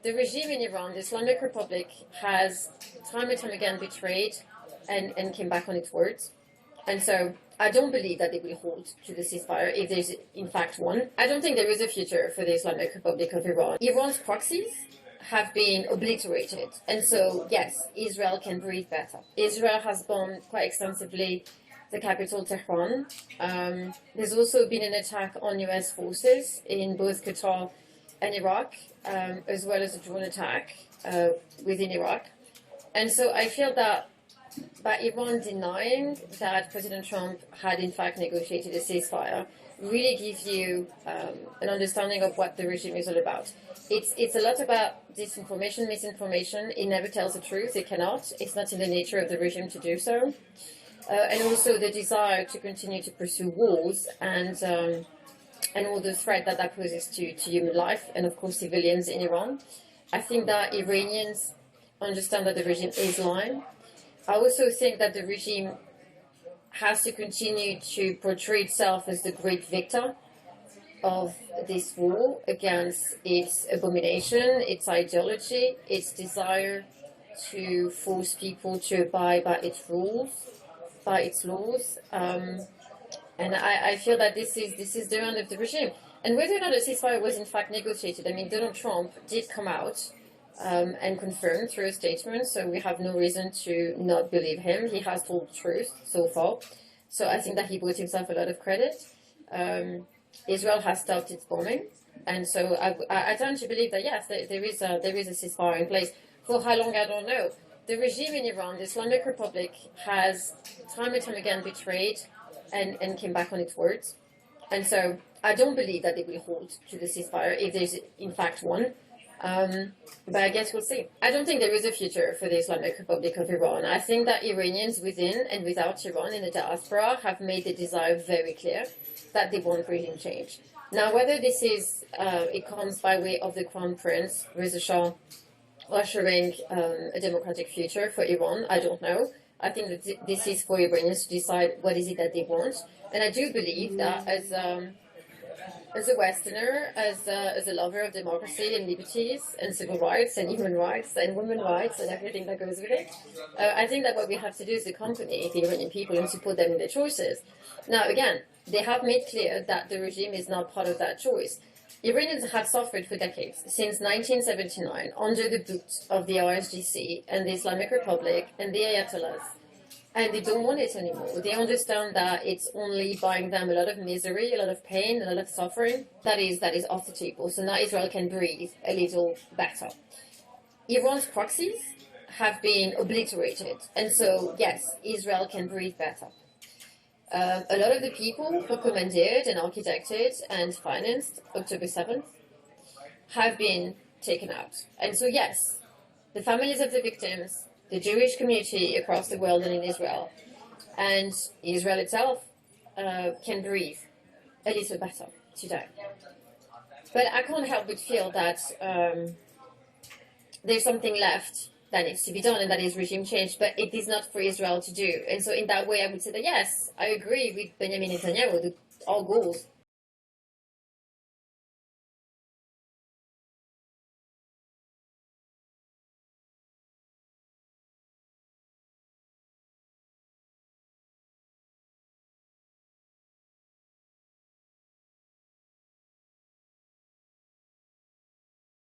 the regime in Iran, the Islamic Republic, has time and time again betrayed and came back on its words. And so I don't believe that they will hold to the ceasefire if there's in fact one. I don't think there is a future for the Islamic Republic of Iran. Iran's proxies have been obliterated. And so, yes, Israel can breathe better. Israel has bombed quite extensively the capital, Tehran. There's also been an attack on US forces in both Qatar and Iraq, as well as a drone attack within Iraq. And so I feel that by Iran denying that President Trump had in fact negotiated a ceasefire really gives you an understanding of what the regime is all about. It's a lot about disinformation, misinformation. It never tells the truth. It cannot. It's not in the nature of the regime to do so. And also the desire to continue to pursue wars and all the threat that poses to human life and, of course, civilians in Iran. I think that Iranians understand that the regime is lying. I also think that the regime has to continue to portray itself as the great victor of this war against its abomination, its ideology, its desire to force people to abide by its rules, by its laws. And I feel that this is the end of the regime. And whether or not a ceasefire was in fact negotiated, I mean, Donald Trump did come out and confirm through a statement, so we have no reason to not believe him. He has told the truth so far. So I think that he brought himself a lot of credit. Israel has stopped its bombing. And so I tend to believe that, yes, there is a ceasefire in place. For how long, I don't know. The regime in Iran, the Islamic Republic, has time and time again betrayed and came back on its words. And so I don't believe that they will hold to the ceasefire if there's in fact one. But I guess we'll see. I don't think there is a future for the Islamic Republic of Iran. I think that Iranians within and without Iran in the diaspora have made the desire very clear that they want regime change. Now, whether this is it comes by way of the Crown Prince, Reza Shah, ushering a democratic future for Iran, I don't know. I think that this is for Iranians to decide what is it that they want. And I do believe that as a Westerner, as a lover of democracy and liberties and civil rights and human rights and women's rights and everything that goes with it, I think that what we have to do is accompany the Iranian people and support them in their choices. Now, again, they have made clear that the regime is not part of that choice. Iranians have suffered for decades, since 1979, under the boot of the RSGC and the Islamic Republic and the Ayatollahs. And they don't want it anymore. They understand that it's only buying them a lot of misery, a lot of pain, a lot of suffering. That is off the table. So now Israel can breathe a little better. Iran's proxies have been obliterated. And so, yes, Israel can breathe better. A lot of the people who commandeered and architected and financed October 7th have been taken out. And so, yes, the families of the victims, the Jewish community across the world and in Israel, and Israel itself can breathe a little better today. But I can't help but feel that there's something left that needs to be done, and that is regime change, but it is not for Israel to do. And so in that way, I would say that, yes, I agree with Benjamin Netanyahu that our goals